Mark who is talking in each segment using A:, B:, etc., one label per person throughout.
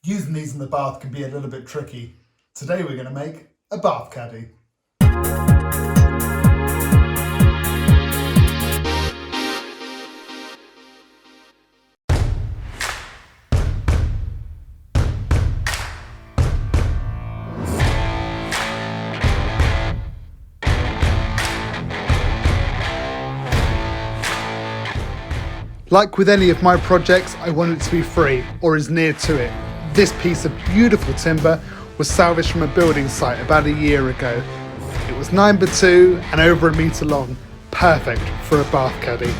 A: Using these in the bath can be a little bit tricky. Today we're going to make a bath caddy. Like with any of my projects, I want it to be free, or as near to it. This piece of beautiful timber was salvaged from a building site about a year ago. It was 9x2 and over 1 metre long, perfect for a bath caddy.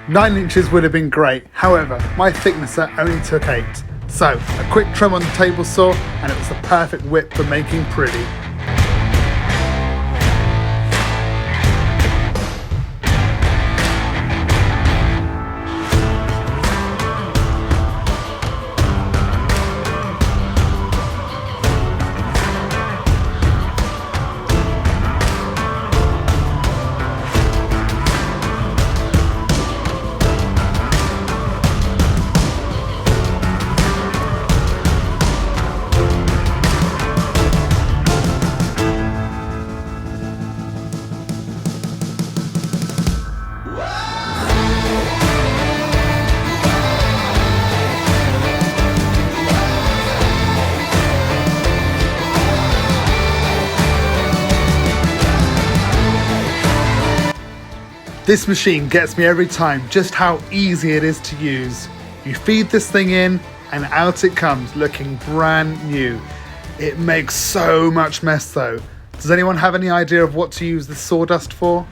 A: Nine inches would have been great, however, my thicknesser only took 8. So, a quick trim on the table saw and it was the perfect width for making pretty. This machine gets me every time just how easy it is to use. You feed this thing in and out it comes looking brand new. It makes so much mess though. Does anyone have any idea of what to use this sawdust for?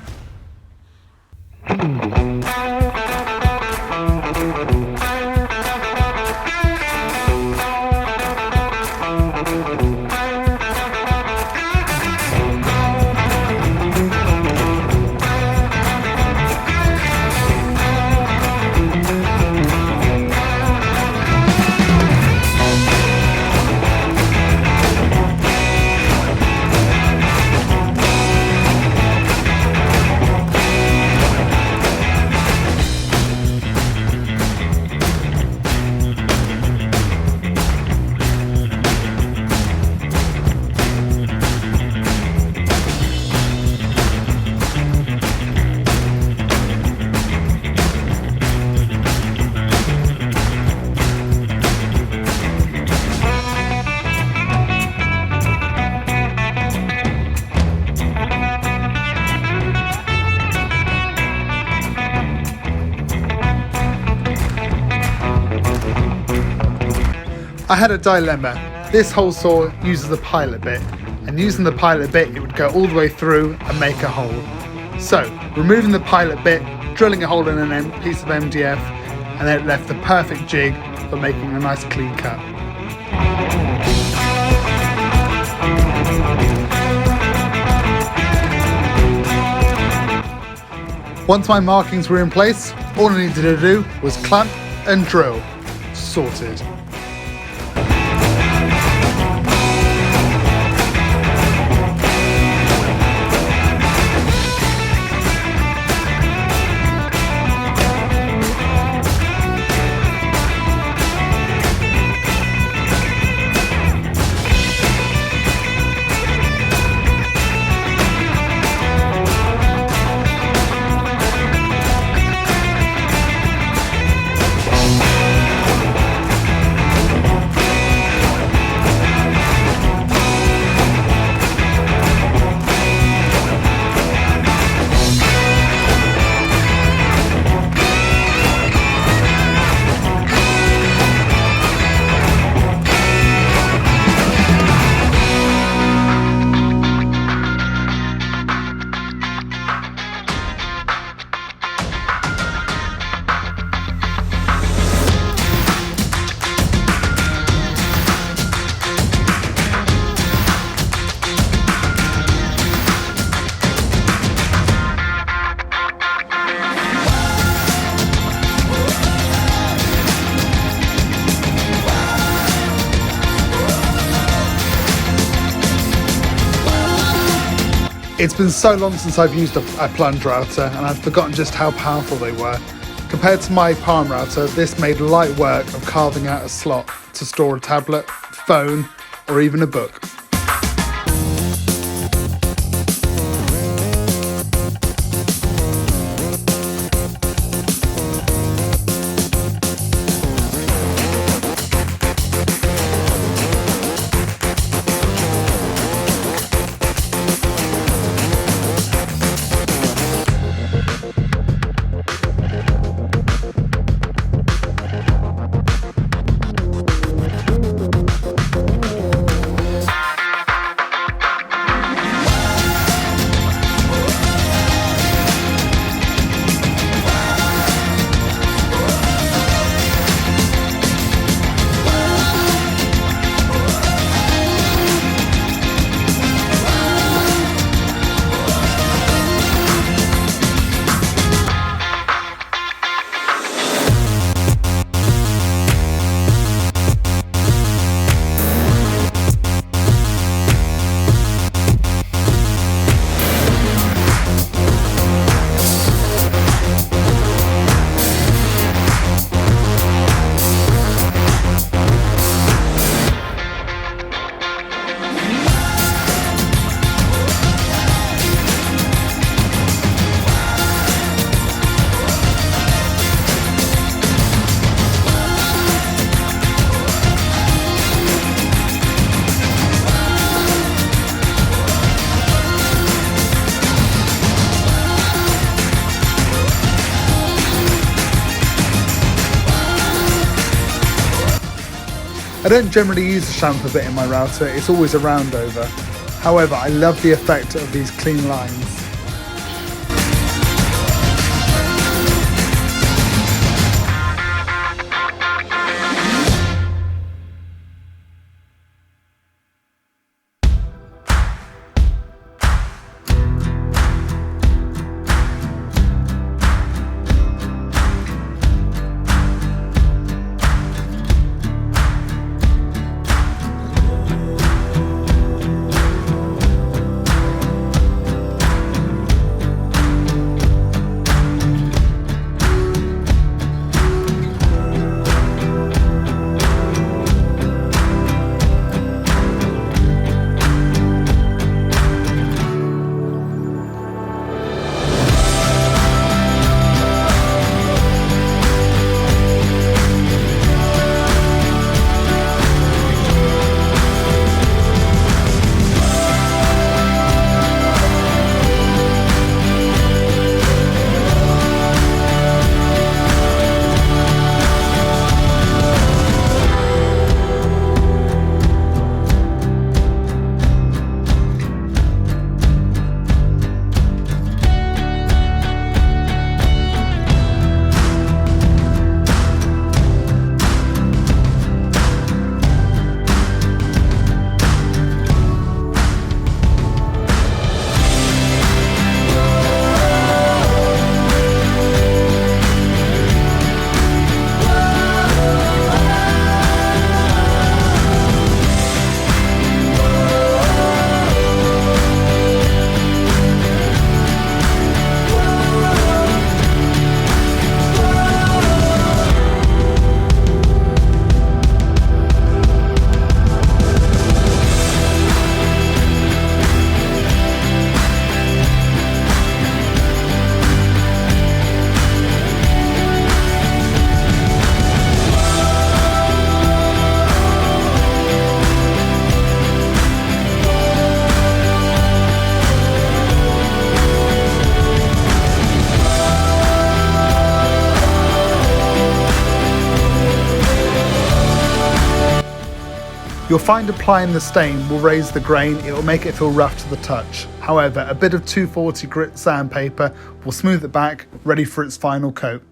A: I had a dilemma. This hole saw uses a pilot bit, and using the pilot bit it would go all the way through and make a hole. So, removing the pilot bit, drilling a hole in an piece of MDF, and then it left the perfect jig for making a nice clean cut. Once my markings were in place, all I needed to do was clamp and drill. Sorted. It's been so long since I've used a plunge router and I'd forgotten just how powerful they were. Compared to my palm router, this made light work of carving out a slot to store a tablet, phone, or even a book. I don't generally use the chamfer bit in my router, it's always a round over. However, I love the effect of these clean lines. You'll find applying the stain will raise the grain, it will make it feel rough to the touch. However, a bit of 240 grit sandpaper will smooth it back, ready for its final coat.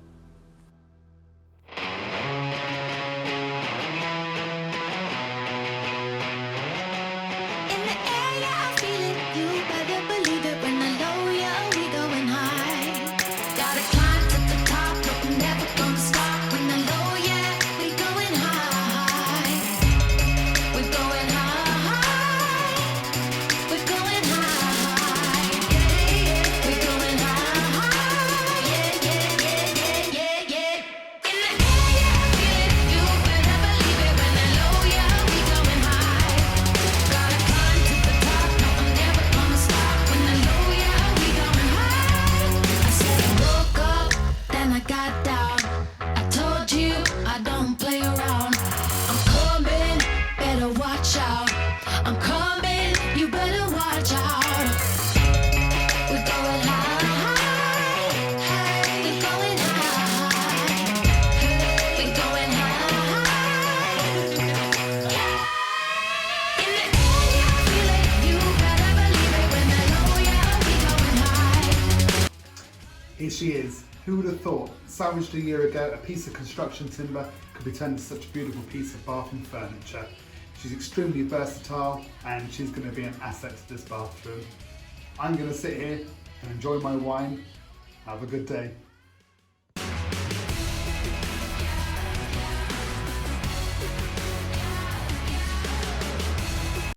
A: she is. Who would have thought, salvaged a year ago, a piece of construction timber could be turned into such a beautiful piece of bathroom furniture. She's extremely versatile and she's going to be an asset to this bathroom. I'm going to sit here and enjoy my wine. Have a good day.